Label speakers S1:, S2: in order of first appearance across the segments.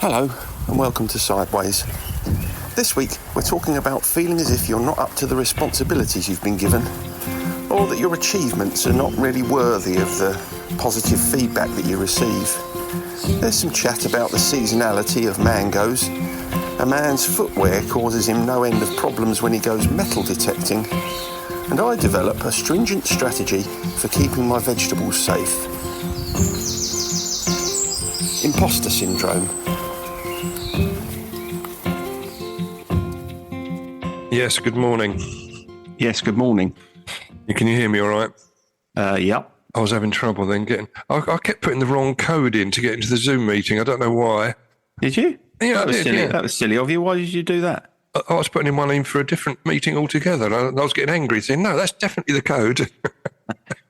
S1: Hello and welcome to Sideways. This week we're talking about feeling as if you're not up to the responsibilities you've been given, or that your achievements are not really worthy of the positive feedback that you receive. There's some chat about the seasonality of mangoes. A man's footwear causes him no end of problems when he goes metal detecting, and I develop a stringent strategy for keeping my vegetables safe. Imposter Syndrome.
S2: Yes, good morning.
S1: Yes, good morning.
S2: Can you hear me all right?
S1: Yep.
S2: I was having trouble then getting... I kept putting the wrong code in to get into the Zoom meeting. I don't know why.
S1: Did you?
S2: Yeah,
S1: that was
S2: I did,
S1: silly.
S2: yeah.
S1: That was silly of you. Why did you do that?
S2: I was putting in one in for a different meeting altogether, and I was getting angry, saying, no, that's definitely the code.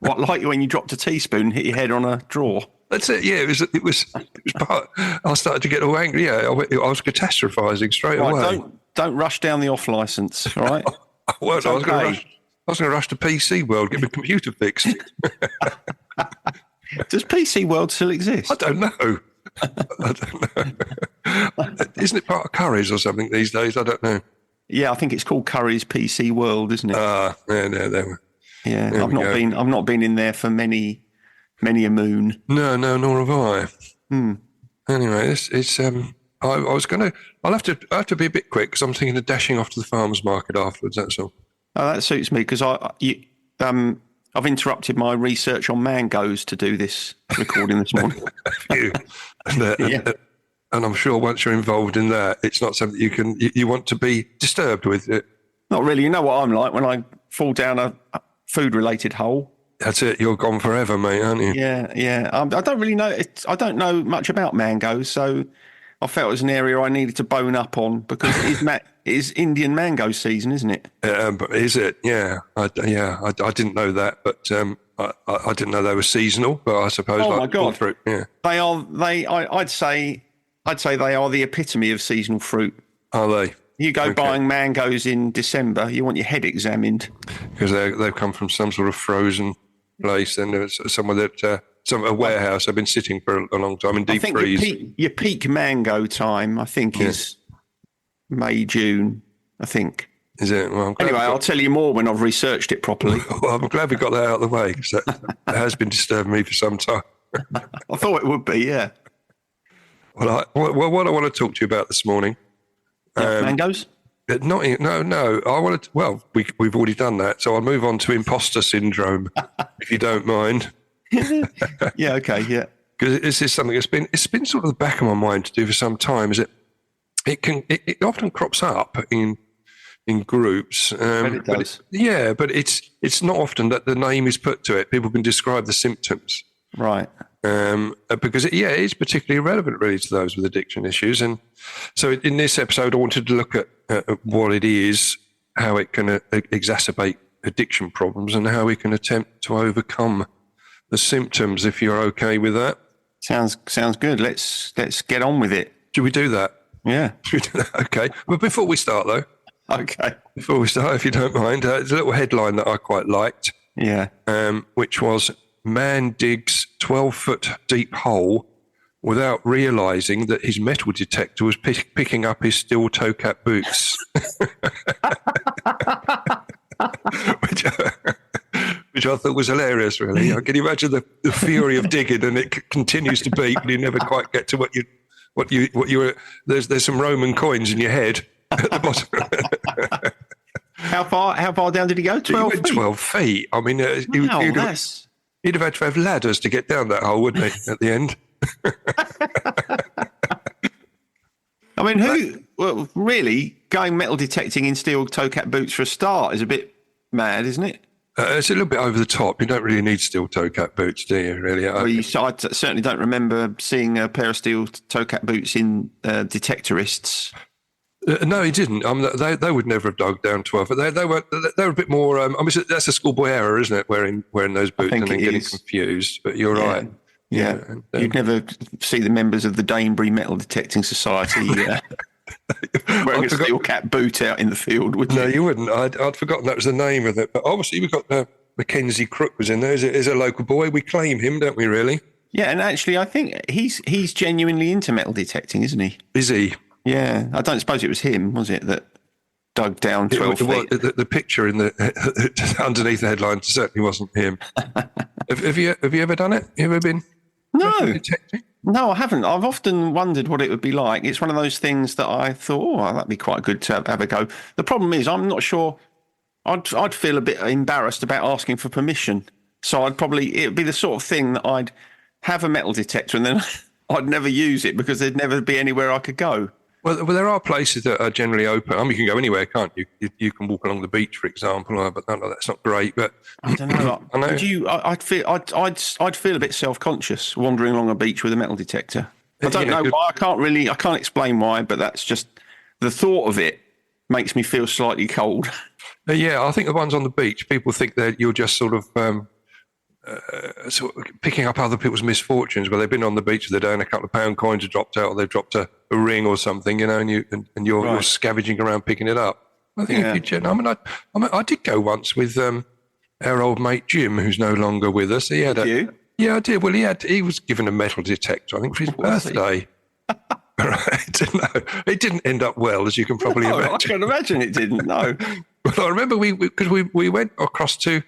S1: What, like when you dropped a teaspoon and hit your head on a drawer?
S2: That's it, yeah, it was part... I started to get all angry, yeah. I was catastrophizing straight away.
S1: Don't rush down the off licence, all right?
S2: I was going to rush to PC World, get my computer fixed.
S1: Does PC World still exist?
S2: I don't know. Isn't it part of Curry's or something these days? I don't know.
S1: Yeah, I think it's called Curry's PC World, isn't it?
S2: Yeah, there.
S1: Yeah, I've not been in there for many a moon.
S2: No, nor have I. Anyway, I'll have to be a bit quick because I'm thinking of dashing off to the farmer's market afterwards. That's all.
S1: Oh, that suits me because I've interrupted my research on mangoes to do this recording this morning.
S2: And I'm sure once you're involved in that, it's not something you want to be disturbed with.
S1: Not really. You know what I'm like when I fall down a food-related hole.
S2: That's it. You're gone forever, mate, aren't you?
S1: Yeah. I don't really know. I don't know much about mangoes, so I felt it was an area I needed to bone up on because it is Indian mango season, isn't it?
S2: But is it? Yeah. I didn't know that, but I didn't know they were seasonal. But I suppose.
S1: Oh my God!
S2: Fruit, yeah.
S1: They are. I'd say they are the epitome of seasonal fruit.
S2: Are they?
S1: You go buying mangoes in December, you want your head examined
S2: because they've come from some sort of frozen place, and it's somewhere that a warehouse. They've been sitting for a long time in deep freeze.
S1: Your peak mango time, I think, is May, June. I think. Is it? Well, anyway, I'll tell you more when I've researched it properly.
S2: Well, I'm glad we got that out of the way because that has been disturbing me for some time.
S1: I thought it would be, yeah.
S2: Well, what I want to talk to you about this morning.
S1: Mangoes?
S2: No. I want to. Well, we've already done that, so I'll move on to imposter syndrome, if you don't mind.
S1: Yeah. Okay. Yeah.
S2: Because this is something it's been sort of the back of my mind to do for some time. Is it often crops up in groups.
S1: It does.
S2: But it's not often that the name is put to it. People can describe the symptoms.
S1: Right.
S2: Because it is particularly relevant really to those with addiction issues. And so in this episode, I wanted to look at what it is, how it can exacerbate addiction problems and how we can attempt to overcome the symptoms, if you're okay with that.
S1: Sounds good. Let's get on with it.
S2: Should we do that?
S1: Yeah.
S2: Okay. But before we start though.
S1: Okay.
S2: Before we start, if you don't mind, there's a little headline that I quite liked.
S1: Yeah.
S2: Which was, man digs 12-foot deep hole without realising that his metal detector was picking up his steel toe-cap boots. which I thought was hilarious, really. I can imagine the fury of digging, and it continues to beep, and you never quite get to what you were. There's some Roman coins in your head at the bottom.
S1: How far down did he go? 12 feet?
S2: 12 feet. I mean, he'd have had to have ladders to get down that hole, wouldn't he, at the end?
S1: I mean, really, going metal detecting in steel toe-cap boots for a start is a bit mad, isn't it?
S2: It's a little bit over the top. You don't really need steel toe-cap boots, do you, really?
S1: I certainly don't remember seeing a pair of steel toe-cap boots in detectorists.
S2: No, he didn't. They would never have dug down 12. But they were a bit more. That's a schoolboy error, isn't it? Wearing those boots and then getting confused. But you're right.
S1: Yeah. You'd never see the members of the Danebury Metal Detecting Society wearing a steel cap boot out in the field, would you?
S2: No, you wouldn't. I'd forgotten that was the name of it. But obviously, we've got Mackenzie Crook was in there. He's a local boy. We claim him, don't we? Really?
S1: Yeah, and actually, I think he's genuinely into metal detecting, isn't he?
S2: Is he?
S1: Yeah, I don't suppose it was him, was it, that dug down 12 feet?
S2: The picture in the underneath the headline certainly wasn't him. have you ever done it? You ever been metal detecting?
S1: No, I haven't. I've often wondered what it would be like. It's one of those things that I thought, oh, that'd be quite good to have a go. The problem is, I'm not sure. I'd feel a bit embarrassed about asking for permission. So it'd be the sort of thing that I'd have a metal detector and then I'd never use it because there'd never be anywhere I could go.
S2: Well, there are places that are generally open. I mean, you can go anywhere, can't you? You can walk along the beach, for example. But no, that's not great. But
S1: I don't know.
S2: I know.
S1: I'd feel a bit self-conscious wandering along a beach with a metal detector. I don't know why. I can't explain why, but that's just the thought of it makes me feel slightly cold.
S2: Yeah, I think the ones on the beach, people think that you're just sort of picking up other people's misfortunes, where they've been on the beach the day and a couple of pound coins have dropped out, or they've dropped a ring or something, and you're scavenging around picking it up. I think if you, I did go once with our old mate Jim, who's no longer with us. He had yeah, I did. Well, he was given a metal detector, I think, for his birthday. Right? No, it didn't end up well, as you can probably imagine.
S1: I can imagine it didn't. No.
S2: Well, I remember because we went across to,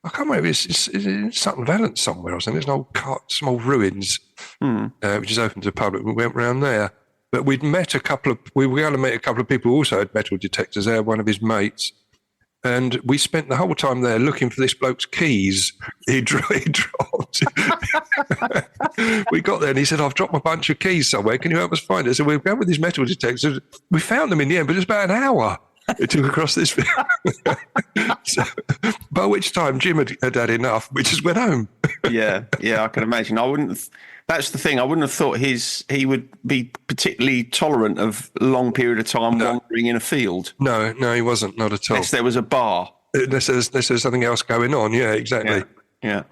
S2: I can't remember, it's in Sutton Valence somewhere or something. There's an old small ruins, which is open to the public. We went round there. But we'd met we were going to meet a couple of people who also had metal detectors there, one of his mates. And we spent the whole time there looking for this bloke's keys he dropped. We got there and he said, I've dropped my bunch of keys somewhere. Can you help us find it? So we went with his metal detectors. We found them in the end, but it was about an hour. It took across this. So, by which time Jim had had enough. We just went home. Yeah,
S1: I can imagine. That's the thing. I wouldn't have thought he would be particularly tolerant of a long period of time wandering in a field.
S2: No, he wasn't. Not at all.
S1: Unless there was a bar.
S2: Unless there's something else going on. Yeah, exactly.
S1: Yeah.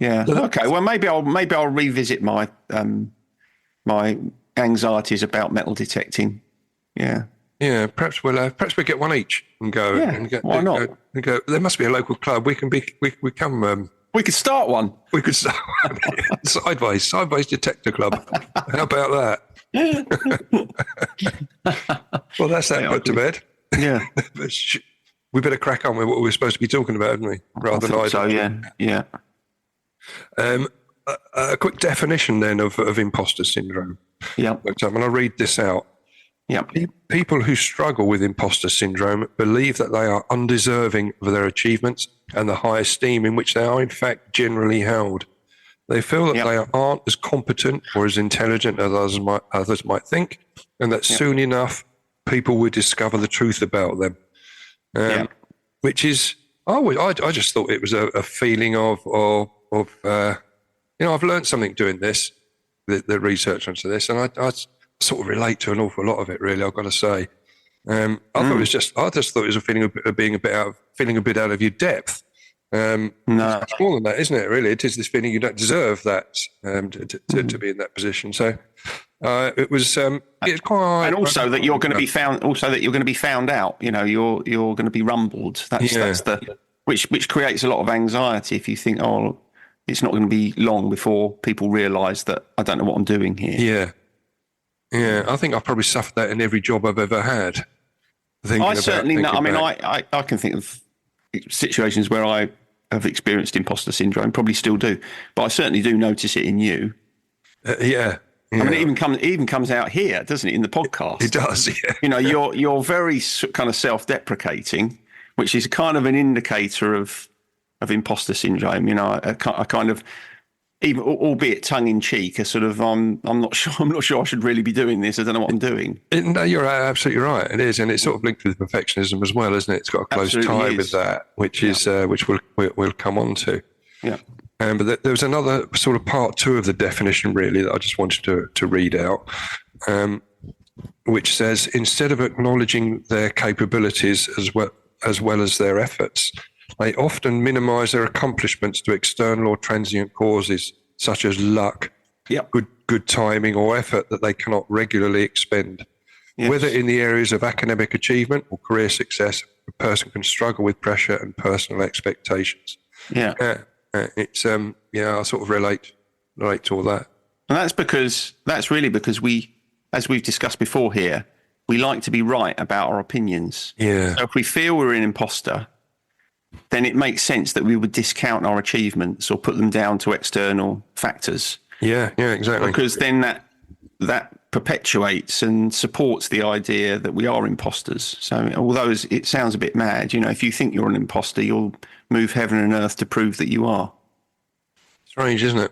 S1: Okay. Well, maybe I'll revisit my my anxieties about metal detecting. Yeah.
S2: Yeah, perhaps we'll get one each and go.
S1: Yeah,
S2: and
S1: why not?
S2: Go. There must be a local club. We come.
S1: We could start one.
S2: We could start one. Sideways detector club. How about that? Well, that's that put to bed.
S1: Yeah.
S2: We better crack on with what we're supposed to be talking about, haven't we? Rather than
S1: so. Yeah.
S2: A quick definition then of imposter syndrome.
S1: Yeah.
S2: When I read this out.
S1: Yeah.
S2: People who struggle with imposter syndrome believe that they are undeserving of their achievements and the high esteem in which they are, in fact, generally held. They feel that they aren't as competent or as intelligent as others might think, and that soon enough people will discover the truth about them. Which is, I just thought it was a feeling of I've learned something doing this, the research into this, and I sort of relate to an awful lot of it, really, I've got to say. I just thought it was a feeling of being feeling a bit out of your depth.
S1: No,
S2: it's more than that, isn't it? Really, it is this feeling you don't deserve that to be in that position. So it was it's quite,
S1: and also that you're going to be found. Also that you're going to be found out. You know, you're going to be rumbled. That's which creates a lot of anxiety if you think, oh, it's not going to be long before people realise that I don't know what I'm doing here.
S2: Yeah, I think I've probably suffered that in every job I've ever had.
S1: I certainly know. I mean, I can think of situations where I have experienced imposter syndrome, probably still do, but I certainly do notice it in you.
S2: Yeah.
S1: I mean, it even comes out here, doesn't it, in the podcast?
S2: It does, yeah.
S1: You know, you're very kind of self-deprecating, which is kind of an indicator of imposter syndrome. You know, a kind of, even albeit tongue in cheek, a sort of I'm not sure I should really be doing this. I don't know what I'm doing.
S2: No, you're absolutely right. It is, and it's sort of linked with perfectionism as well, isn't it? It's got a close tie with that, which is which we'll come on to.
S1: Yeah.
S2: But there was another sort of part two of the definition, really, that I just wanted to read out, which says, instead of acknowledging their capabilities as well as their efforts, they often minimise their accomplishments to external or transient causes, such as luck, good timing, or effort that they cannot regularly expend. Yes. Whether in the areas of academic achievement or career success, a person can struggle with pressure and personal expectations.
S1: Yeah.
S2: It's I sort of relate relate to all that.
S1: And that's really because we, as we've discussed before here, we like to be right about our opinions.
S2: Yeah.
S1: So if we feel we're an imposter, then it makes sense that we would discount our achievements or put them down to external factors.
S2: Yeah, exactly.
S1: Because then that perpetuates and supports the idea that we are imposters. So although it sounds a bit mad, if you think you're an imposter, you'll move heaven and earth to prove that you are.
S2: Strange, isn't it?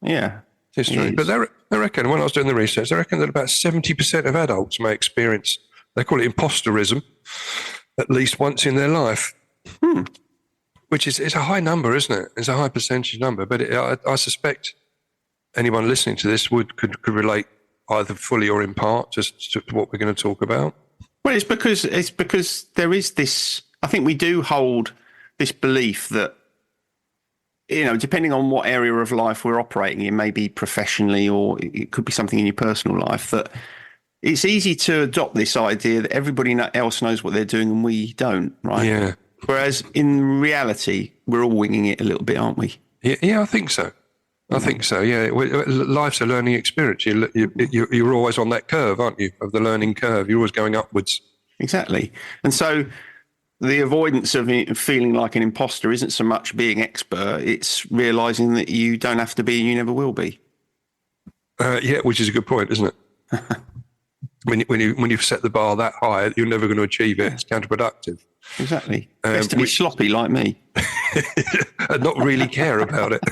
S1: Yeah.
S2: It's strange. But they reckon, when I was doing the research, they reckon that about 70% of adults may experience, they call it imposterism, at least once in their life. Which is a high number, isn't it? It's a high percentage number. But I suspect anyone listening to this could relate either fully or in part just to what we're going to talk about.
S1: Well, it's because there is this. I think we do hold this belief that, depending on what area of life we're operating in, maybe professionally or it could be something in your personal life, that it's easy to adopt this idea that everybody else knows what they're doing and we don't, right?
S2: Yeah.
S1: Whereas in reality, we're all winging it a little bit, aren't we?
S2: Yeah, I think so. I think so. Yeah, life's a learning experience. You're always on that curve, aren't you? Of the learning curve, you're always going upwards.
S1: Exactly. And so the avoidance of feeling like an imposter isn't so much being expert; it's realizing that you don't have to be and you never will be.
S2: Yeah, which is a good point, isn't it? when you've set the bar that high, you're never going to achieve it. It's counterproductive.
S1: Exactly. Best to be sloppy like me.
S2: And not really care about it.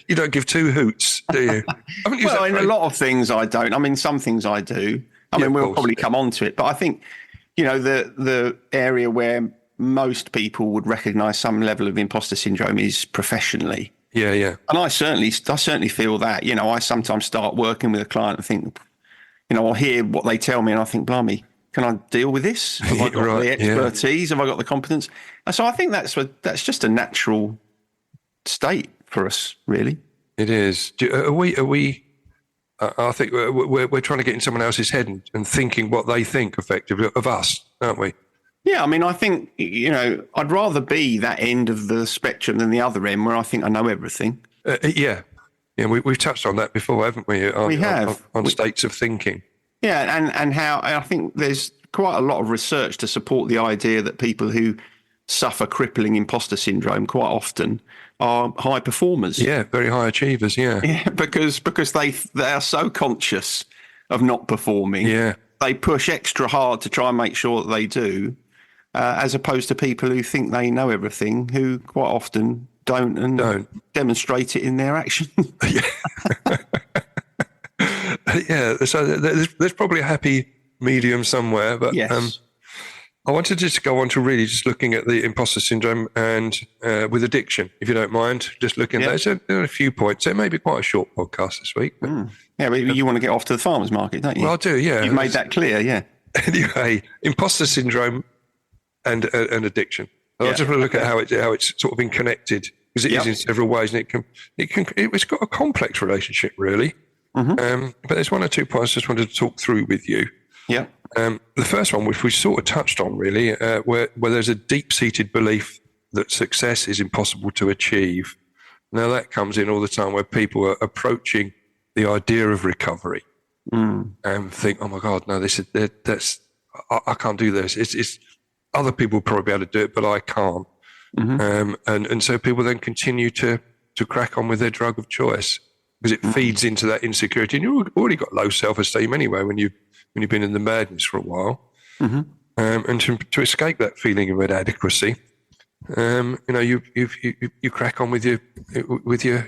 S2: You don't give two hoots, do you?
S1: Well, in a lot of things I don't. I mean, some things I do. We'll probably come on to it. But I think, the area where most people would recognise some level of imposter syndrome is professionally.
S2: Yeah.
S1: And I certainly feel that. I sometimes start working with a client and think, I'll hear what they tell me and I think, blimey, can I deal with this? Have I got the expertise? Have I got the competence? And so I think that's just a natural state for us, really.
S2: It is. Are we? I think we're trying to get in someone else's head and thinking what they think effectively of us, aren't we?
S1: Yeah, I mean, I think, I'd rather be that end of the spectrum than the other end where I think I know everything.
S2: Yeah, we've touched on that before, haven't we?
S1: We have.
S2: On states of thinking.
S1: Yeah, and how I think there's quite a lot of research to support the idea that people who suffer crippling imposter syndrome quite often are high performers.
S2: Yeah, very high achievers, yeah.
S1: because they are so conscious of not performing.
S2: Yeah.
S1: They push extra hard to try and make sure that they do, as opposed to people who think they know everything, who quite often don't demonstrate it in their actions.
S2: Yeah, so there's probably a happy medium somewhere, but
S1: yes.
S2: I wanted to just go on to really just looking at the imposter syndrome and with addiction, if you don't mind, just looking at that. There are a few points. It may be quite a short podcast this week. But,
S1: Yeah, but you want to get off to the farmer's market, don't you?
S2: Well, I do, yeah.
S1: You've made that clear, yeah.
S2: Anyway, imposter syndrome and addiction. I just want to look at how it's sort of been connected, because it is in several ways, and it's got a complex relationship, really. Mm-hmm. But there's one or 2 points I just wanted to talk through with you.
S1: Yeah.
S2: The first one, which we sort of touched on, really, where there's a deep-seated belief that success is impossible to achieve. Now, that comes in all the time where people are approaching the idea of recovery and think, "Oh my God, no, I can't do this. It's other people will probably be able to do it, but I can't." Mm-hmm. And so people then continue to crack on with their drug of choice, because it feeds into that insecurity. And you've already got low self-esteem anyway when you've been in the madness for a while. Mm-hmm. And to escape that feeling of inadequacy, you crack on with your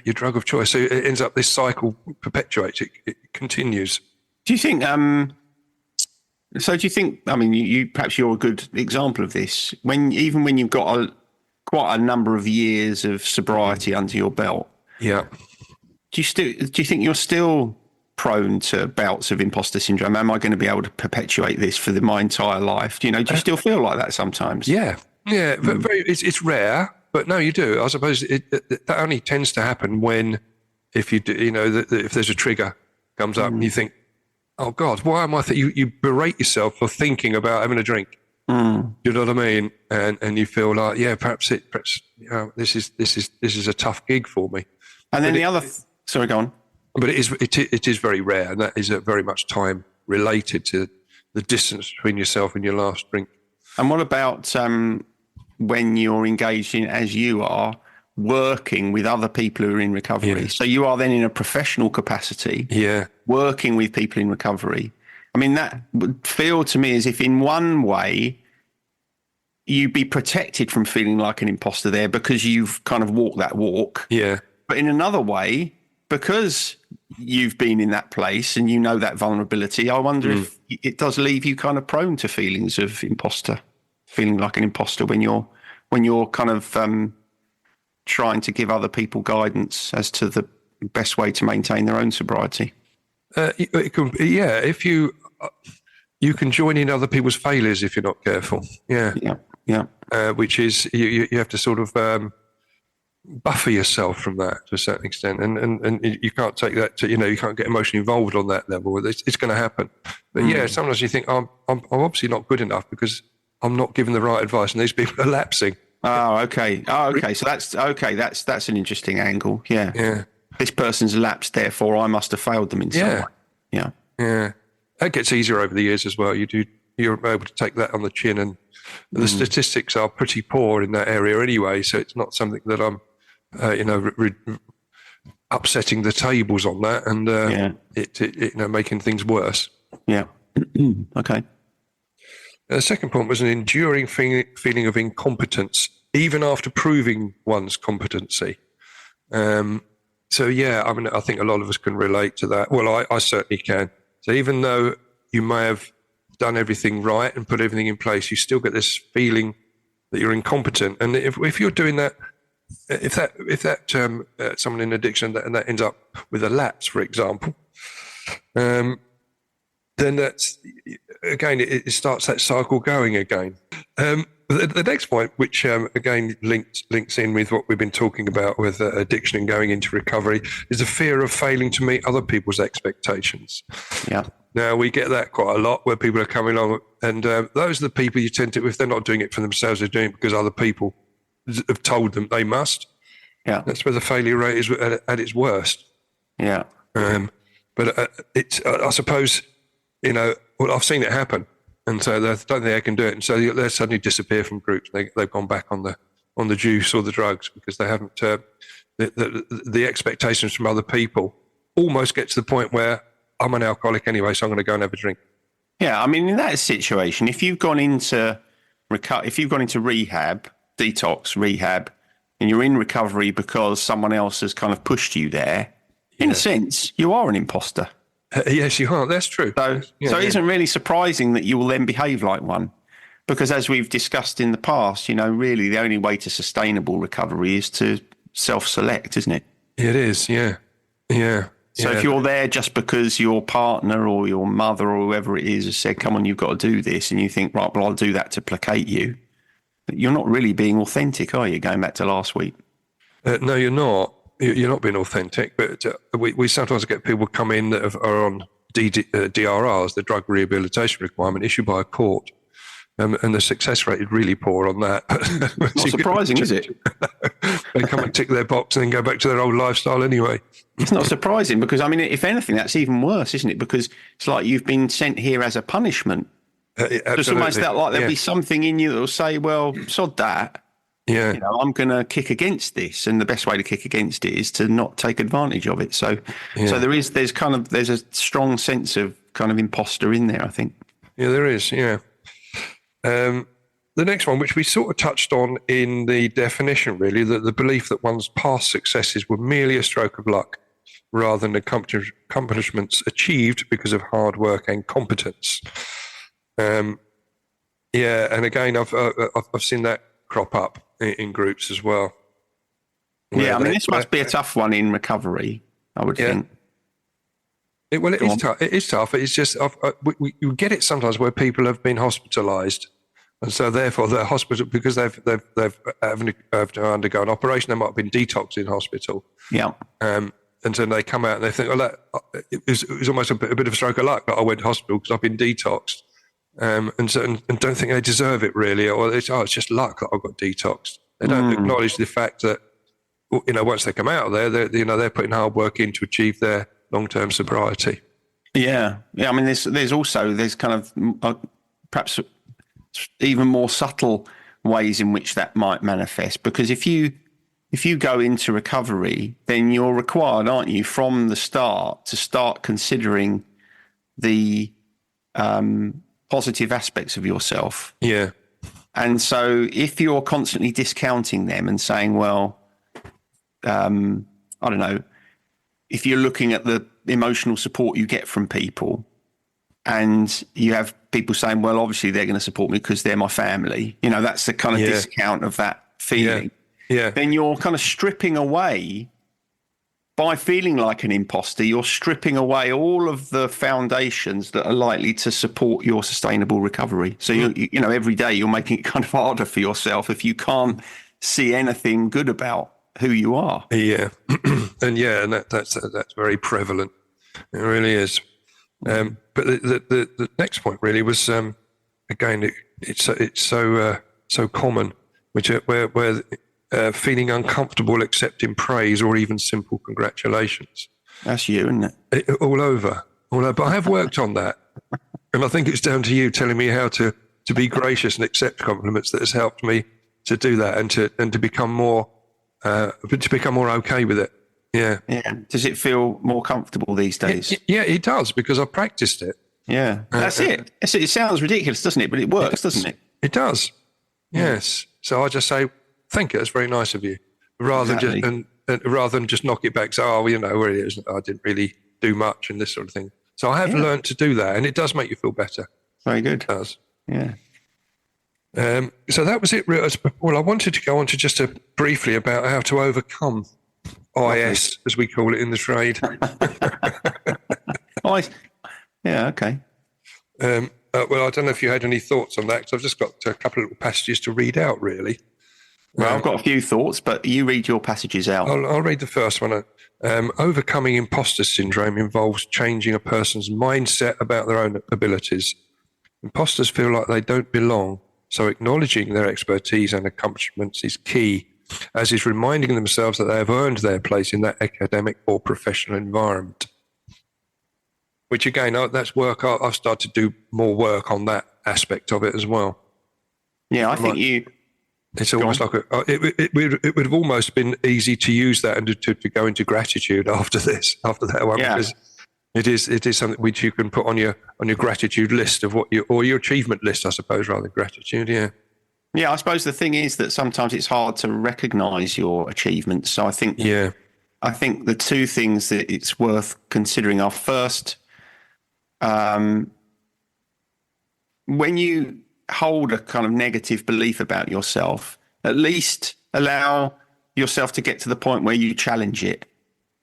S2: drug of choice. So it ends up, this cycle perpetuates. It continues.
S1: Do you think? I mean, you perhaps you're a good example of this. Even when you've got quite a number of years of sobriety under your belt.
S2: Yeah.
S1: Do you think you're still prone to bouts of imposter syndrome? Am I going to be able to perpetuate this for my entire life? Do you still feel like that sometimes?
S2: Yeah. But it's rare, but no, you do. I suppose that only tends to happen when, if you do, if there's a trigger comes up and you think, "Oh God, why am I?" You berate yourself for thinking about having a drink. You know what I mean? And you feel like, yeah, perhaps this is a tough gig for me.
S1: And then sorry, go on.
S2: But it is very rare, and that is very much time related to the distance between yourself and your last drink.
S1: And what about when you're engaged in, as you are, working with other people who are in recovery?
S2: Yeah.
S1: So you are then in a professional capacity, working with people in recovery. I mean, that would feel to me as if in one way you'd be protected from feeling like an imposter there because you've kind of walked that walk.
S2: Yeah.
S1: But in another way, because you've been in that place and you know that vulnerability, I wonder if it does leave you kind of prone to feelings of feeling like an imposter when you're kind of trying to give other people guidance as to the best way to maintain their own sobriety.
S2: If you can join in other people's failures if you're not careful. Yeah. Which is you have to sort of buffer yourself from that to a certain extent, and you can't take that to, you can't get emotionally involved on that level. It's going to happen. But sometimes you think I'm obviously not good enough because I'm not giving the right advice, and these people are lapsing.
S1: Oh, okay. So that's okay. That's an interesting angle. Yeah.
S2: Yeah. This
S1: person's lapsed, therefore I must have failed them in some way. Yeah.
S2: Yeah. That gets easier over the years as well. You're able to take that on the chin, and the statistics are pretty poor in that area anyway. So it's not something that I'm, upsetting the tables on that, and making things worse.
S1: Yeah. Okay.
S2: The second point was an enduring feeling of incompetence, even after proving one's competency. I think a lot of us can relate to that. Well, I certainly can. So even though you may have done everything right and put everything in place, you still get this feeling that you're incompetent. And if you're doing that, if that someone in addiction and that ends up with a lapse, for example, then that's again it starts that cycle going again. The next point, which again links in with what we've been talking about with addiction and going into recovery, is the fear of failing to meet other people's expectations.
S1: Yeah.
S2: Now, we get that quite a lot where people are coming along, and those are the people you tend to, if they're not doing it for themselves, they're doing it because other people have told them they must.
S1: Yeah.
S2: That's where the failure rate is at its worst.
S1: Yeah.
S2: But it's, I suppose, I've seen it happen. And so they don't think they can do it. And so they suddenly disappear from groups. They've gone back on the juice or the drugs because they haven't, the expectations from other people almost get to the point where I'm an alcoholic anyway, so I'm going to go and have a drink.
S1: Yeah. I mean, in that situation, if you've gone into rehab, detox rehab, and you're in recovery because someone else has kind of pushed you there, in a sense, you are an imposter.
S2: Yes, you are. That's true.
S1: So it isn't really surprising that you will then behave like one, because as we've discussed in the past, really the only way to sustainable recovery is to self-select, isn't it?
S2: It is, yeah.
S1: So if you're there just because your partner or your mother or whoever it is has said, come on, you've got to do this, and you think, right, well, I'll do that to placate you, you're not really being authentic, are you, going back to last week?
S2: No, you're not. You're not being authentic, but we sometimes get people come in that are on DRRs, the drug rehabilitation requirement, issued by a court, and the success rate is really poor on that.
S1: Not surprising, is it?
S2: They come and tick their box and then go back to their old lifestyle anyway.
S1: It's not surprising because, I mean, if anything, that's even worse, isn't it? Because it's like you've been sent here as a punishment. It's almost that like there'll be something in you that will say, well, sod that.
S2: Yeah.
S1: I'm going to kick against this, and the best way to kick against it is to not take advantage of it. So there's a strong sense of kind of imposter in there, I think.
S2: Yeah, there is. Yeah. The next one, which we sort of touched on in the definition, really, that the belief that one's past successes were merely a stroke of luck rather than accomplishments achieved because of hard work and competence. And again, I've seen that crop up in groups as well.
S1: Yeah, I mean, this must be a tough one in recovery, I would think.
S2: It is tough. It is tough. It's just you get it sometimes where people have been hospitalised, and so therefore they're hospital because they've to undergo an operation. They might have been detoxed in hospital.
S1: Yeah.
S2: And so they come out and they think, it was almost a bit of a stroke of luck that I went to hospital because I've been detoxed. and don't think they deserve it really, or it's just luck that I've got detoxed. They don't acknowledge the fact that, once they come out of there, they're putting hard work in to achieve their long-term sobriety.
S1: Yeah. I mean, there's kind of perhaps even more subtle ways in which that might manifest, because if you go into recovery, then you're required, aren't you, from the start to start considering the positive aspects of yourself.
S2: Yeah.
S1: And so if you're constantly discounting them and saying, well, I don't know, if you're looking at the emotional support you get from people and you have people saying, well, obviously they're going to support me because they're my family, that's the kind of discount of that feeling.
S2: Yeah.
S1: Then you're kind of stripping away, by feeling like an imposter, you're stripping away all of the foundations that are likely to support your sustainable recovery. So, every day you're making it kind of harder for yourself if you can't see anything good about who you are.
S2: Yeah. and that's very prevalent. It really is. But the next point really was, again, it's so common, where feeling uncomfortable accepting praise or even simple congratulations.
S1: That's you, isn't it?
S2: All over. But I have worked on that. And I think it's down to you telling me how to be gracious and accept compliments that has helped me to do that and to become more okay with it. Yeah.
S1: Yeah. Does it feel more comfortable these days?
S2: Yeah, it does, because I've practiced it.
S1: Yeah. That's it. It sounds ridiculous, doesn't it? But it works, doesn't it?
S2: It does. Yes. So I just say, thank you, that's very nice of you. Rather than just knock it back, say, where it is, I didn't really do much and this sort of thing. So I have learned to do that, and it does make you feel better.
S1: Very good.
S2: It does.
S1: Yeah.
S2: So that was it. Well, I wanted to go on to just briefly about how to overcome IS, as we call it in the trade.
S1: Yeah, okay.
S2: Well, I don't know if you had any thoughts on that, because I've just got a couple of little passages to read out, really.
S1: Well, I've got a few thoughts, but you read your passages out.
S2: I'll read the first one. Overcoming imposter syndrome involves changing a person's mindset about their own abilities. Imposters feel like they don't belong, so acknowledging their expertise and accomplishments is key, as is reminding themselves that they have earned their place in that academic or professional environment. Which again, that's work. I've started to do more work on that aspect of it as well.
S1: Yeah, I think
S2: it's almost like it would have almost been easy to use that and to go into gratitude after that one, because it is something which you can put on your gratitude list of or your achievement list, I suppose, rather than gratitude. Yeah.
S1: Yeah, I suppose the thing is that sometimes it's hard to recognise your achievements. So I think the two things that it's worth considering are, first, when you hold a kind of negative belief about yourself, at least allow yourself to get to the point where you challenge it.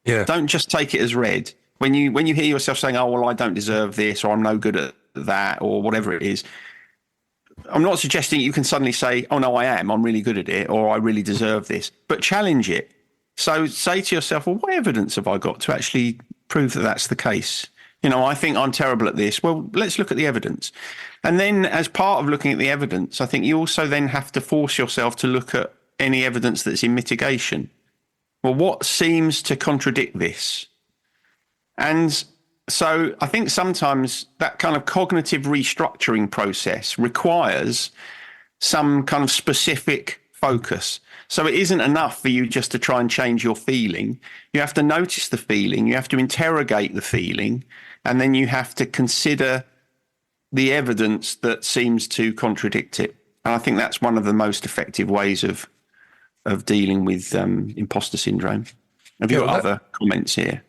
S2: Yeah.
S1: Don't just take it as read. When you hear yourself saying, oh, well, I don't deserve this, or I'm no good at that, or whatever it is, I'm not suggesting you can suddenly say, oh, no, I'm really good at it, or I really deserve this, but challenge it. So say to yourself, well, what evidence have I got to actually prove that that's the case? I think I'm terrible at this. Well, let's look at the evidence. And then as part of looking at the evidence, I think you also then have to force yourself to look at any evidence that's in mitigation. Well, what seems to contradict this? And so I think sometimes that kind of cognitive restructuring process requires some kind of specific focus. So it isn't enough for you just to try and change your feeling. You have to notice the feeling, you have to interrogate the feeling, and then you have to consider the evidence that seems to contradict it. And I think that's one of the most effective ways of dealing with imposter syndrome. Have you got other comments here?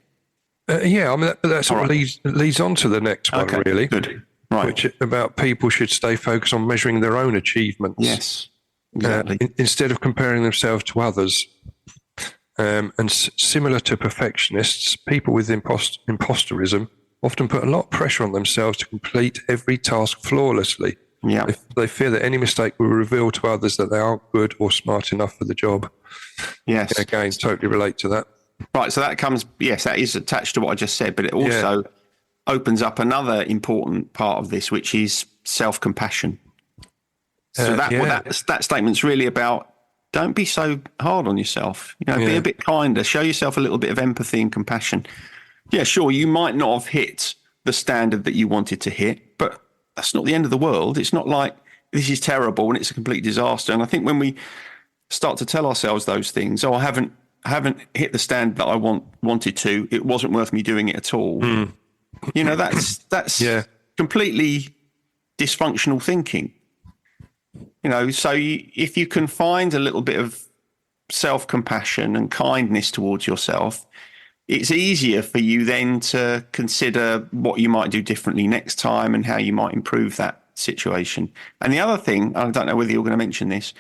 S2: That sort of leads on to the next one, really.
S1: Good. Right.
S2: Which about people should stay focused on measuring their own achievements.
S1: Yes, exactly.
S2: Instead of comparing themselves to others. And similar to perfectionists, people with imposterism often put a lot of pressure on themselves to complete every task flawlessly.
S1: Yeah.
S2: They fear that any mistake will reveal to others that they aren't good or smart enough for the job.
S1: Yes.
S2: Again, totally relate to that.
S1: Right. So that that is attached to what I just said, but it also opens up another important part of this, which is self-compassion. So that statement's really about, don't be so hard on yourself. Be a bit kinder. Show yourself a little bit of empathy and compassion. Yeah, sure, you might not have hit the standard that you wanted to hit, but that's not the end of the world. It's not like this is terrible and it's a complete disaster. And I think when we start to tell ourselves those things, I haven't hit the standard that I wanted to. It wasn't worth me doing it at all. That's completely dysfunctional thinking. So if you can find a little bit of self-compassion and kindness towards yourself, it's easier for you then to consider what you might do differently next time and how you might improve that situation. And the other thing, I don't know whether you're going to mention this,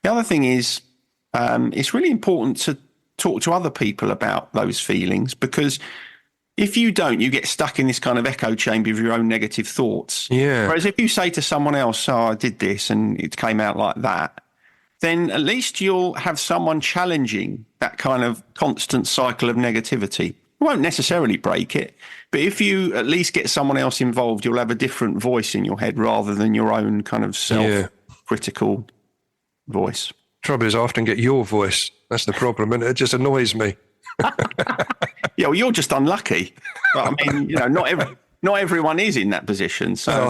S1: the other thing is it's really important to talk to other people about those feelings, because if you don't, you get stuck in this kind of echo chamber of your own negative thoughts.
S2: Yeah.
S1: Whereas if you say to someone else, I did this and it came out like that, then at least you'll have someone challenging that kind of constant cycle of negativity. It won't necessarily break it, but if you at least get someone else involved, you'll have a different voice in your head rather than your own kind of self-critical voice.
S2: Trouble is, I often get your voice. That's the problem, and it just annoys me.
S1: Yeah, well, you're just unlucky. But I mean, not everyone is in that position. So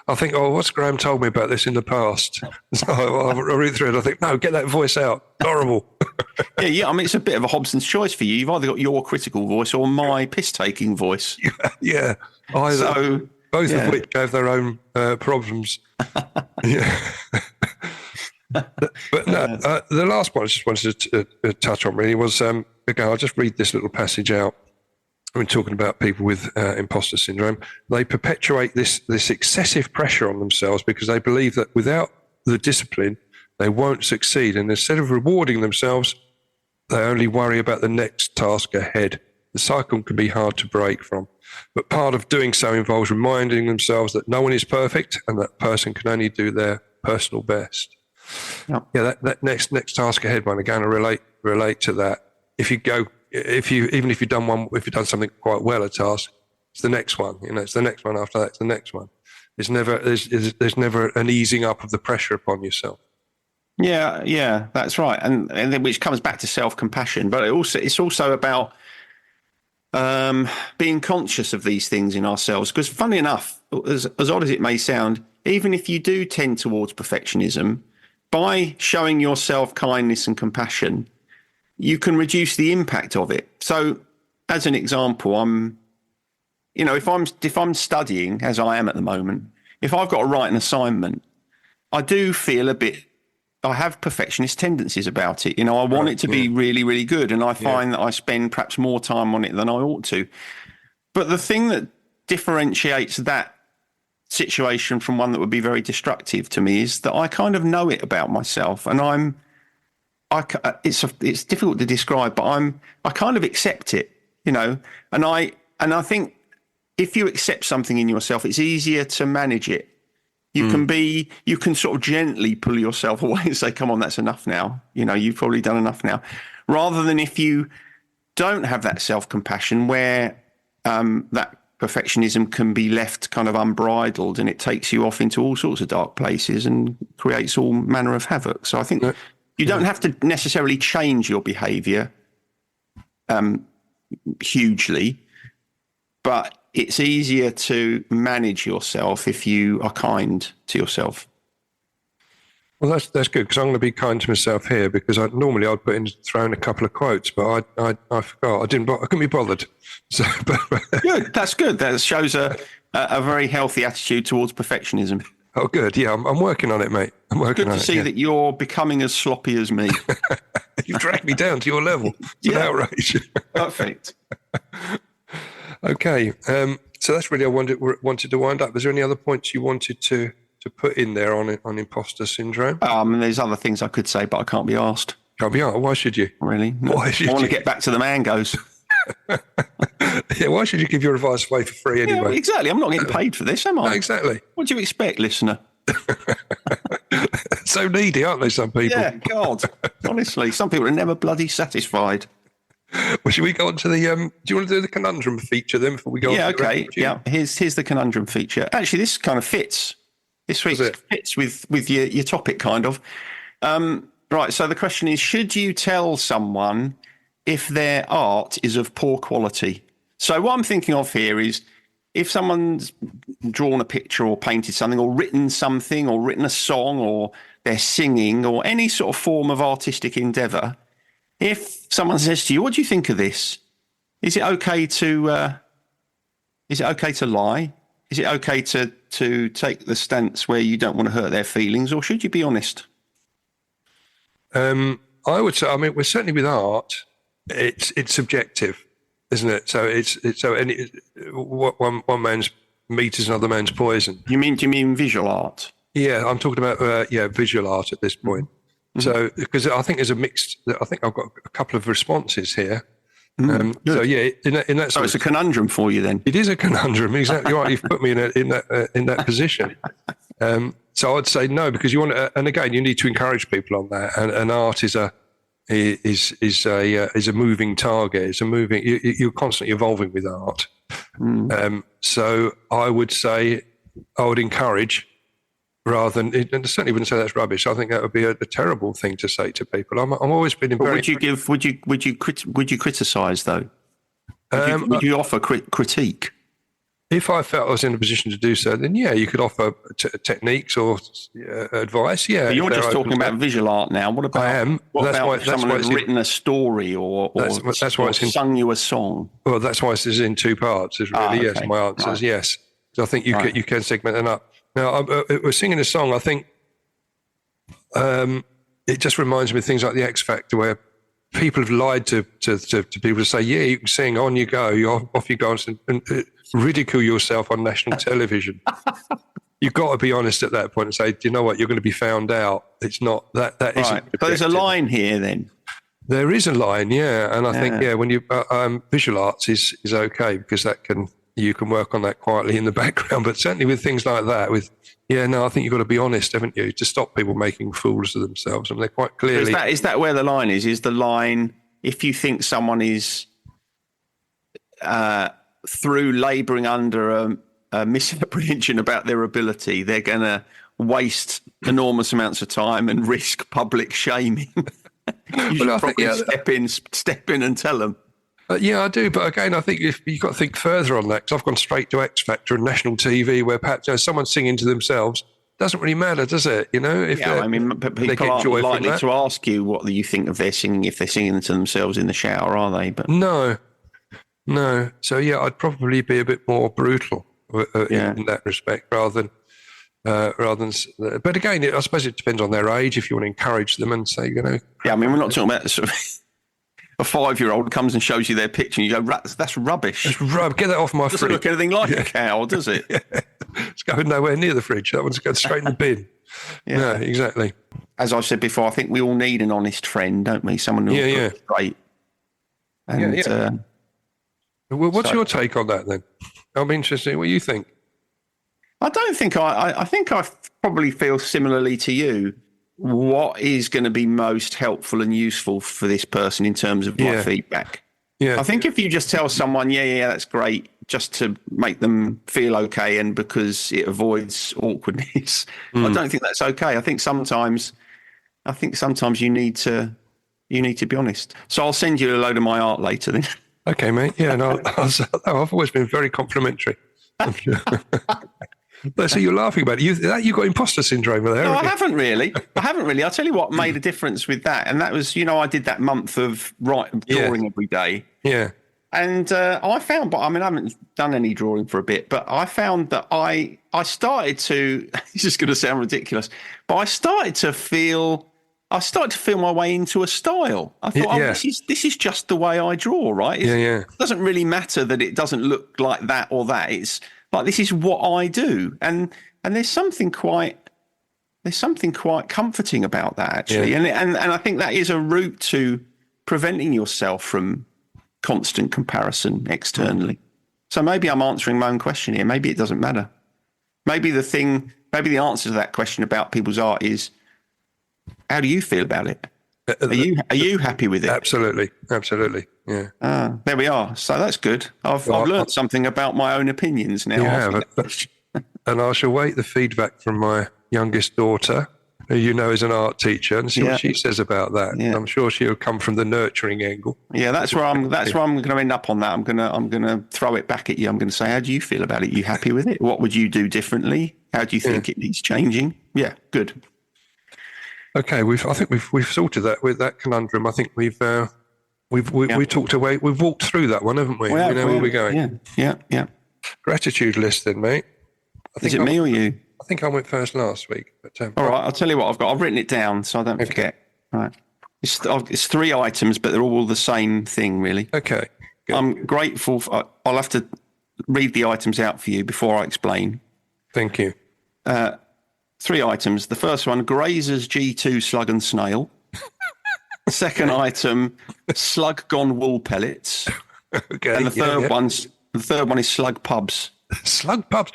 S2: I think, oh, what's Graham told me about this in the past? So I read through it. I think, no, get that voice out. Horrible.
S1: Yeah. I mean, it's a bit of a Hobson's choice for you. You've either got your critical voice or my piss-taking voice.
S2: Yeah. Both of which have their own problems. Yeah. But no, the last one I just wanted to touch on really was, again, I'll just read this little passage out. When talking about people with imposter syndrome, they perpetuate this excessive pressure on themselves because they believe that without the discipline, they won't succeed. And instead of rewarding themselves, they only worry about the next task ahead. The cycle can be hard to break from, but part of doing so involves reminding themselves that no one is perfect and that person can only do their personal best. Yep. Yeah, that next task ahead one, again, I relate to that. If you've done something quite well, a task, it's the next one. It's the next one after that. It's the next one. There's never an easing up of the pressure upon yourself.
S1: Yeah, that's right, and then which comes back to self-compassion. But it's also about being conscious of these things in ourselves. Because, funny enough, as odd as it may sound, even if you do tend towards perfectionism, by showing yourself kindness and compassion, you can reduce the impact of it. So, as an example, if I'm studying, as I am at the moment, if I've got to write an assignment, I do feel I have perfectionist tendencies about it. I want it to be really, really good, and I find that I spend perhaps more time on it than I ought to. But the thing that differentiates that situation from one that would be very destructive to me is that I kind of know it about myself, and it's difficult to describe, but I kind of accept it, and I think if you accept something in yourself, it's easier to manage it. You can sort of gently pull yourself away and say, come on, that's enough now. You've probably done enough now, rather than if you don't have that self-compassion where that perfectionism can be left kind of unbridled and it takes you off into all sorts of dark places and creates all manner of havoc. So I think you don't have to necessarily change your behavior hugely, but it's easier to manage yourself if you are kind to yourself.
S2: Well, that's good, because I'm going to be kind to myself here, because I'd throw in a couple of quotes, but I forgot. I couldn't be bothered. So,
S1: good. That's good. That shows a very healthy attitude towards perfectionism.
S2: Oh, good. Yeah, I'm working on it, mate. I'm working on it.
S1: Good to see that you're becoming as sloppy as me.
S2: You've dragged me down to your level. It's an outrage.
S1: Perfect.
S2: Okay. So that's really I wanted to wind up. Is there any other points you wanted to put in there on imposter syndrome?
S1: There's other things I could say, but I can't be asked.
S2: Can't be asked? Why should you?
S1: Really? No.
S2: Why should
S1: I want
S2: you?
S1: to get back to the mangoes.
S2: Yeah, why should you give your advice away for free anyway?
S1: Yeah, well, exactly. I'm not getting paid for this, am I?
S2: No, exactly.
S1: What do you expect, listener?
S2: So needy, aren't they, some people?
S1: Yeah, God. Honestly, some people are never bloody satisfied.
S2: Well, should we go on to the, do you want to do the conundrum feature then before we go on to
S1: okay. Yeah, here's the conundrum feature. Actually, this kind of fits This week fits with your topic, kind of. Right, so the question is, should you tell someone if their art is of poor quality? So what I'm thinking of here is, if someone's drawn a picture or painted something or written something or written a song or they're singing or any sort of form of artistic endeavour, if someone says to you, what do you think of this? Is it okay to lie? Is it okay to take the stance where you don't want to hurt their feelings, or should you be honest?
S2: I would say, I mean, we're certainly with art, it's subjective, isn't it? So one man's meat is another man's poison.
S1: Do you mean visual art?
S2: Yeah, I'm talking about visual art at this point. Mm-hmm. So because I think there's I think I've got a couple of responses here. So yeah, in that. So
S1: it's a conundrum for you then.
S2: It is a conundrum, exactly right. You've put me in that position. So I'd say no, because you want to, and again, you need to encourage people on that. And art is a moving target. It's a moving. You're constantly evolving with art. So I would say I would encourage, rather than, and certainly wouldn't say that's rubbish. I think that would be a terrible thing to say to people. I'm always been very.
S1: Would you criticise though? Would you offer critique?
S2: If I felt I was in a position to do so, then yeah, you could offer techniques or advice. Yeah,
S1: but you're just talking about visual art now. What about?
S2: I am.
S1: What about if someone has written a story or sung you a song?
S2: Well, that's why this is in two parts. It's really yes. My answer is yes. So I think you can segment them up. Now, we're singing a song. I think it just reminds me of things like the X Factor, where people have lied to people to say, yeah, you can sing, on you go, off you go, and ridicule yourself on national television. You've got to be honest at that point and say, do you know what, you're going to be found out. It's not that isn't.
S1: But there's a line here then.
S2: There is a line, yeah. And I think, when you visual arts is okay, because you can work on that quietly in the background. But certainly with things like that, I think you've got to be honest, haven't you, to stop people making fools of themselves. And they're quite clearly. Is
S1: that where the line is? Is the line, if you think someone is through labouring under a misapprehension about their ability, they're going to waste enormous amounts of time and risk public shaming? You should probably step in and tell them.
S2: Yeah, I do. But again, I think you've got to think further on that, because I've gone straight to X Factor and national TV, where perhaps someone's singing to themselves. Doesn't really matter, does it? You know,
S1: but people aren't likely to ask you what you think of their singing if they're singing to themselves in the shower, are they? But
S2: no. So yeah, I'd probably be a bit more brutal in that respect, rather than. But again, I suppose it depends on their age. If you want to encourage them and say,
S1: yeah, I mean, we're not talking about sort of a 5-year-old comes and shows you their picture and you go, that's rubbish.
S2: Get that off my fridge.
S1: Doesn't look anything like a cow, does it?
S2: Yeah. It's going nowhere near the fridge. That one's going straight in the bin. Yeah, exactly.
S1: As I've said before, I think we all need an honest friend, don't we? Someone who's straight. And,
S2: well, what's your take on that then? I'm interested. What you think?
S1: I don't think I think I probably feel similarly to you. What is going to be most helpful and useful for this person in terms of my feedback? Yeah. I think if you just tell someone, that's great, just to make them feel okay and because it avoids awkwardness, I don't think that's okay. I think sometimes you need to be honest. So I'll send you a load of my art later then.
S2: Okay, mate. Yeah, no, I've always been very complimentary. So you're laughing about it. You got imposter syndrome there.
S1: No, I haven't really. I'll tell you what made a difference with that, and that was, I did that month of drawing every day.
S2: Yeah.
S1: And I found, but I mean, I haven't done any drawing for a bit, but I found that I started to. This is going to sound ridiculous, but I started to feel my way into a style. I thought, this is just the way I draw, right? It doesn't really matter that it doesn't look like that or that. It's like, this is what I do, and there's something quite comforting about that, actually, and I think that is a route to preventing yourself from constant comparison externally. So maybe I'm answering my own question here. Maybe it doesn't matter. Maybe the answer to that question about people's art is, how do you feel about it? Are you happy with it?
S2: Absolutely. Yeah.
S1: There we are. So that's good. I've learned something about my own opinions now.
S2: You have. and I shall wait the feedback from my youngest daughter, who you know is an art teacher, and see what she says about that.
S1: Yeah.
S2: I'm sure she'll come from the nurturing angle.
S1: Yeah, that's where I'm going to end up on that. I'm going to throw it back at you. I'm going to say, how do you feel about it? Are you happy with it? What would you do differently? How do you think it needs changing? Yeah, good.
S2: Okay, I think we've sorted that with that conundrum. I think we talked away. We've walked through that one, haven't we? We know where we're going.
S1: Yeah.
S2: Gratitude list, then, mate.
S1: Is it me or you?
S2: I think I went first last week. But,
S1: all right, I'll tell you what I've got. I've written it down so I don't forget. All right. It's 3 items, but they're all the same thing, really.
S2: Okay. Good.
S1: I'm grateful. I'll have to read the items out for you before I explain.
S2: Thank you.
S1: 3 items. The first one, Grazer's G2 Slug and Snail. Second item, Slug Gone Wool Pellets.
S2: Okay.
S1: And the third one is Slug Pubs.
S2: Slug Pubs.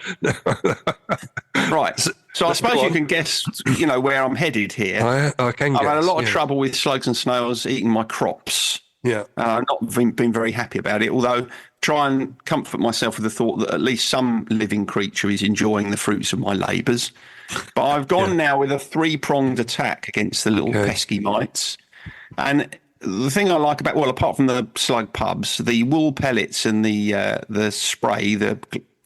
S1: Right. So I suppose you can guess, where I'm headed here.
S2: I can guess.
S1: I've had a lot of trouble with slugs and snails eating my crops.
S2: Yeah.
S1: I've not been very happy about it, although try and comfort myself with the thought that at least some living creature is enjoying the fruits of my labours. But I've gone now with a 3-pronged attack against the little pesky mites. And the thing I like about, apart from the slug pubs, the wool pellets and the spray, the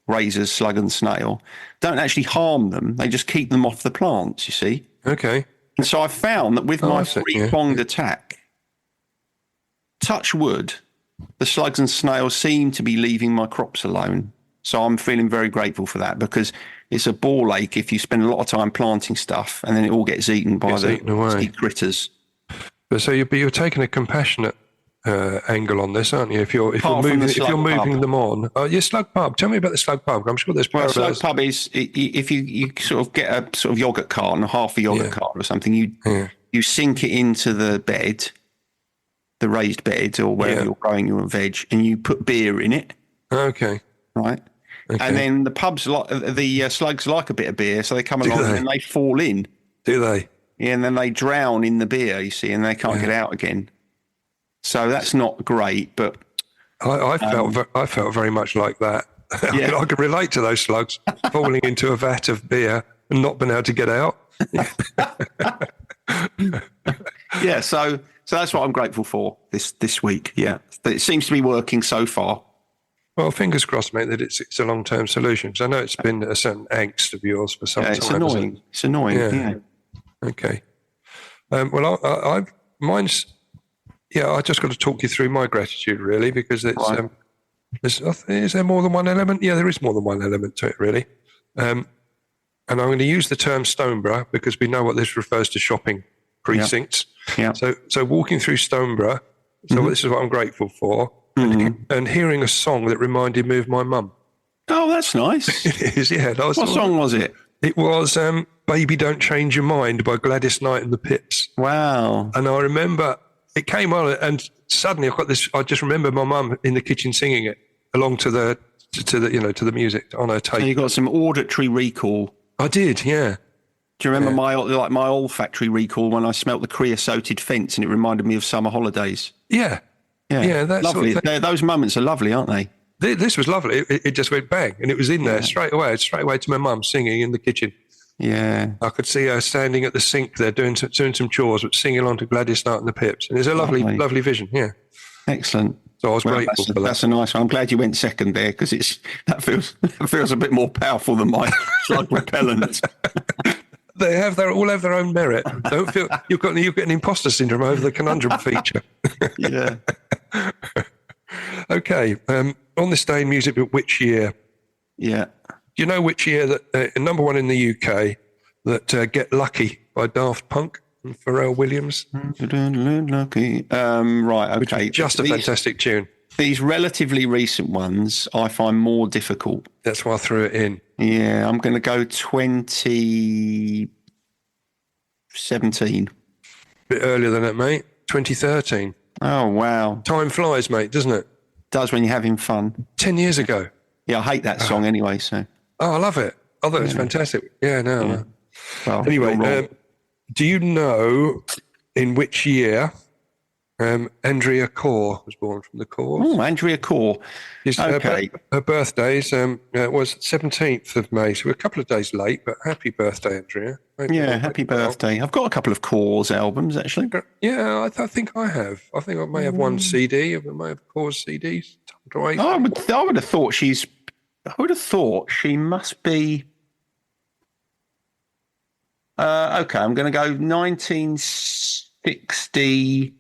S1: razors, slug and snail, don't actually harm them. They just keep them off the plants, you see.
S2: Okay.
S1: And so I've found that with my 3-pronged attack, touch wood, the slugs and snails seem to be leaving my crops alone. So I'm feeling very grateful for that, because it's a ball ache if you spend a lot of time planting stuff and then it all gets eaten by the critters.
S2: So you're taking a compassionate angle on this, aren't you? If you're moving them on. Slug pub. Tell me about the slug pub. I'm sure there's parallels.
S1: Slug pub is if you sort of get a sort of yogurt carton, half a yogurt carton or something. You sink it into the bed, the raised bed or wherever you're growing your veg, and you put beer in it.
S2: Okay.
S1: Right. Okay. And then the pubs the slugs like a bit of beer, so they come along and they fall in.
S2: Do they?
S1: Yeah, and then they drown in the beer, you see, and they can't get out again. So that's not great, but
S2: I felt very much like that.
S1: Yeah.
S2: I could relate to those slugs falling into a vat of beer and not being able to get out.
S1: Yeah, so that's what I'm grateful for this week. Yeah, it seems to be working so far.
S2: Well, fingers crossed, mate, that it's a long-term solution, because I know it's been a certain angst of yours for some time.
S1: It's annoying. It's annoying. Yeah.
S2: Okay. Well, mine's. Yeah, I just got to talk you through my gratitude, really, because it's.
S1: Right.
S2: Is there more than one element? Yeah, there is more than one element to it, really. And I'm going to use the term Stoneborough because we know what this refers to: shopping precincts.
S1: Yeah.
S2: So walking through Stoneborough. So this is what I'm grateful for, and hearing a song that reminded me of my mum.
S1: Oh, that's nice.
S2: It is, yeah.
S1: What song was it?
S2: It was "Baby Don't Change Your Mind" by Gladys Knight and the Pips.
S1: Wow.
S2: And I remember it came on, and suddenly I just remember my mum in the kitchen singing it along to the music on her tape.
S1: So you got some auditory recall.
S2: I did, yeah.
S1: Do you remember my olfactory recall when I smelt the creosoted fence and it reminded me of summer holidays?
S2: Yeah.
S1: That's lovely. Those moments are lovely, aren't they?
S2: This was lovely. It just went bang, and it was in there straight away to my mum singing in the kitchen.
S1: Yeah.
S2: I could see her standing at the sink there doing some chores, but singing along to Gladys Knight and the Pips. And it's a lovely vision, yeah.
S1: Excellent.
S2: So I was grateful for that.
S1: That's a nice one. I'm glad you went second there, because that feels a bit more powerful than my slug repellent.
S2: They all have their own merit. Don't feel you've got an imposter syndrome over the conundrum feature.
S1: Yeah.
S2: Okay. On this day in music, but which year?
S1: Yeah.
S2: Do you know which year that number one in the UK that "Get Lucky" by Daft Punk and Pharrell Williams?
S1: Lucky. Right. Okay.
S2: Just a fantastic tune.
S1: These relatively recent ones I find more difficult.
S2: That's why I threw it in.
S1: Yeah, I'm going to go 2017.
S2: Bit earlier than that, mate. 2013.
S1: Oh, wow.
S2: Time flies, mate, doesn't it?
S1: Does when you're having fun.
S2: 10 years ago.
S1: Yeah, I hate that song anyway, so.
S2: Oh, I love it. I thought it was fantastic. Yeah, no.
S1: Yeah. Well,
S2: anyway, do you know in which year Andrea Core was born from the Cores.
S3: Oh, Andrea Core. Okay.
S2: Her birthday's was 17th of May, so we're a couple of days late, but happy birthday, Andrea.
S3: Happy birthday. I've got a couple of Cores albums, actually.
S2: Yeah, I think I have. I think I may have one CD. I may have Cores CDs.
S3: I would have thought she must be... okay, I'm going to go 1967.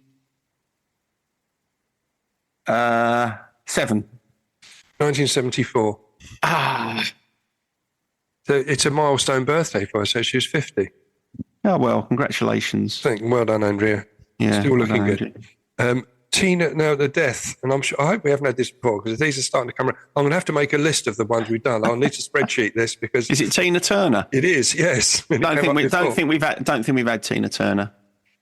S2: 1974. So it's a milestone birthday for her, so she was 50.
S3: Oh, well, congratulations.
S2: Well done, Andrea.
S3: Yeah,
S2: still looking good. Tina, now the death, and I hope we haven't had this before, because these are starting to come around. I'm going to have to make a list of the ones we've done. I'll need to spreadsheet this because...
S3: Is it Tina Turner?
S2: It is, yes.
S3: Don't think we've had Tina Turner.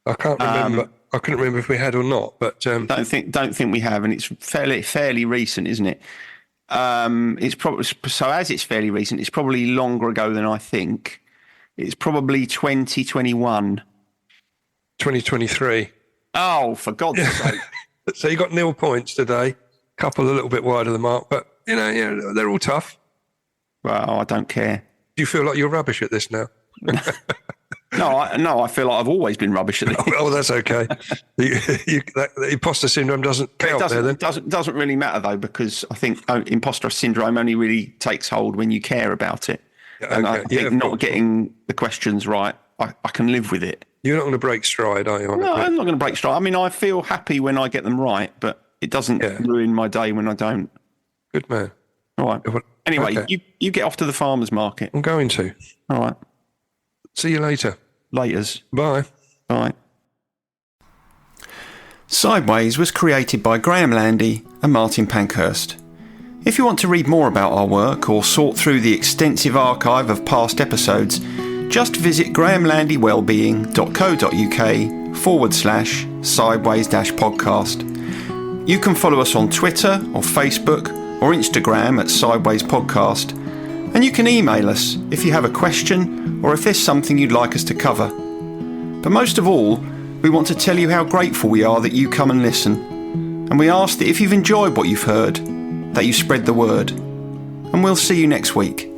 S2: I can't remember. I couldn't remember if we had or not, but
S3: don't think we have, and it's fairly recent, isn't it? It's probably so. As it's fairly recent, it's probably longer ago than I think. It's probably 2021,
S2: 2023.
S3: Oh, for God's sake!
S2: So you got 0 points today. Couple a little bit wide of the mark, but they're all tough.
S3: Well, I don't care.
S2: Do you feel like you're rubbish at this now?
S3: No, I feel like I've always been rubbish at this.
S2: Oh, that's okay. The imposter syndrome doesn't count there, then?
S3: It doesn't really matter, though, because I think imposter syndrome only really takes hold when you care about it. Yeah, and I think not getting the questions right, I can live with it.
S2: You're not going to break stride, are you?
S3: No, I'm not going to break stride. I mean, I feel happy when I get them right, but it doesn't ruin my day when I don't.
S2: Good man.
S3: All right. Anyway, you get off to the farmer's market.
S2: I'm going to.
S3: All right.
S2: See you later.
S3: Laters.
S2: Bye.
S3: Bye. Sideways was created by Graham Landy and Martin Pankhurst. If you want to read more about our work or sort through the extensive archive of past episodes, just visit grahamlandy-wellbeing.co.uk/sideways-podcast. You can follow us on Twitter or Facebook or Instagram at Sideways Podcast. And you can email us if you have a question or if there's something you'd like us to cover. But most of all, we want to tell you how grateful we are that you come and listen. And we ask that if you've enjoyed what you've heard, that you spread the word. And we'll see you next week.